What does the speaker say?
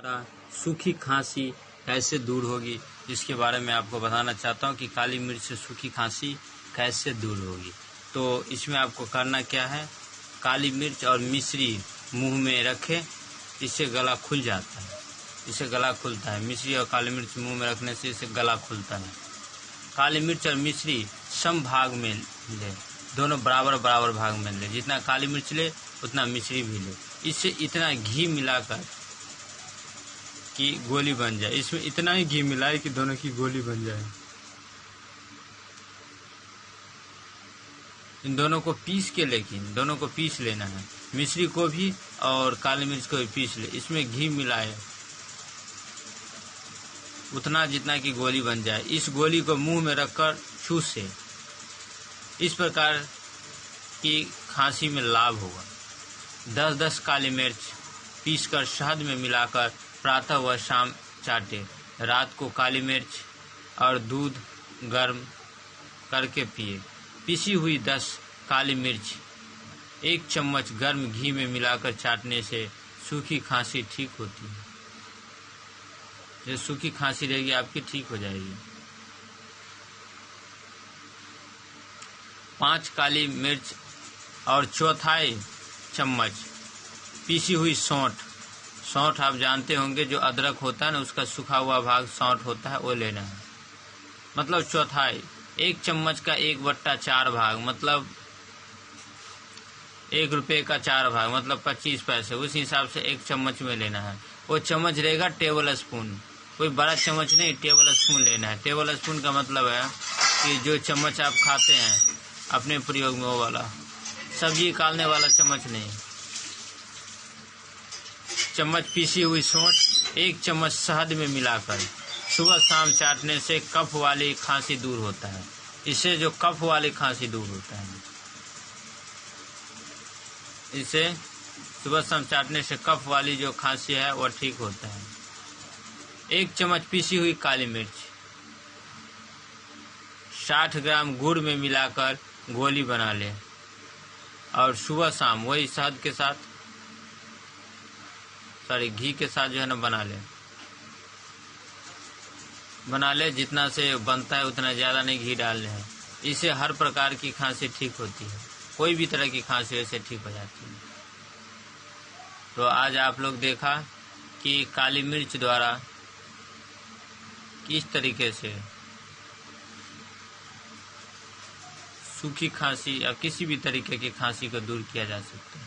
सूखी खांसी कैसे दूर होगी, इसके बारे में आपको बताना चाहता हूँ कि काली मिर्च से सूखी खांसी कैसे दूर होगी। तो इसमें आपको करना क्या है, काली मिर्च और मिश्री मुंह में रखें, इससे गला खुल जाता है, इससे गला खुलता है। मिश्री और काली मिर्च मुंह में रखने से इससे गला खुलता है। काली मिर्च और मिश्री सम भाग में ले, दोनों बराबर बराबर भाग में ले, जितना काली मिर्च ले उतना मिश्री भी ले। इससे इतना घी मिलाकर कि गोली बन जाए, इसमें इतना ही घी मिलाए कि दोनों की गोली बन जाए। इन दोनों को पीस के, लेकिन दोनों को पीस लेना है, मिश्री को भी और काली मिर्च को भी पीस ले। इसमें घी मिलाए उतना जितना कि गोली बन जाए। इस गोली को मुंह में रखकर चूसे, इस प्रकार की खांसी में लाभ होगा। 10-10 काली मिर्च पीसकर शहद में मिलाकर प्रातः व शाम चाटे। रात को काली मिर्च और दूध गर्म करके पिए। पिसी हुई 10 काली मिर्च 1 चम्मच गर्म घी में मिलाकर चाटने से सूखी खांसी ठीक होती है। जो सूखी खांसी रहेगी आपकी ठीक हो जाएगी। 5 काली मिर्च और 1/4 चम्मच पीसी हुई सौंठ। सौंठ आप जानते होंगे, जो अदरक होता है ना, उसका सूखा हुआ भाग सौंठ होता है, वो लेना है। मतलब 1/4, 1 चम्मच का 1/4 भाग, मतलब 1 रुपये का 4 भाग, मतलब 25 पैसे। उस हिसाब से 1 चम्मच में लेना है। वो चम्मच रहेगा टेबल स्पून, कोई बड़ा चम्मच नहीं, टेबल स्पून लेना है। टेबल स्पून का मतलब है कि जो चम्मच आप खाते हैं अपने प्रयोग में, वो वाला, सब्जी निकालने वाला चम्मच नहीं। चम्मच पीसी हुई सौंठ 1 चम्मच शहद में मिलाकर सुबह शाम चाटने से कफ वाली खांसी दूर होता है। इससे जो कफ वाली खांसी दूर होता है, इसे सुबह शाम चाटने से कफ वाली जो खांसी है वह ठीक होता है। 1 चम्मच पीसी हुई काली मिर्च 60 ग्राम गुड़ में मिलाकर गोली बना ले और सुबह शाम वही शहद के साथ, घी के साथ जो है ना बना ले। जितना से बनता है उतना ज़्यादा नहीं घी डालने हैं। इससे हर प्रकार की खांसी ठीक होती है, कोई भी तरह की खांसी वैसे ठीक हो जाती है। तो आज आप लोग देखा कि काली मिर्च द्वारा किस तरीके से सूखी खांसी या किसी भी तरीके की खांसी को दूर किया जा सकता है।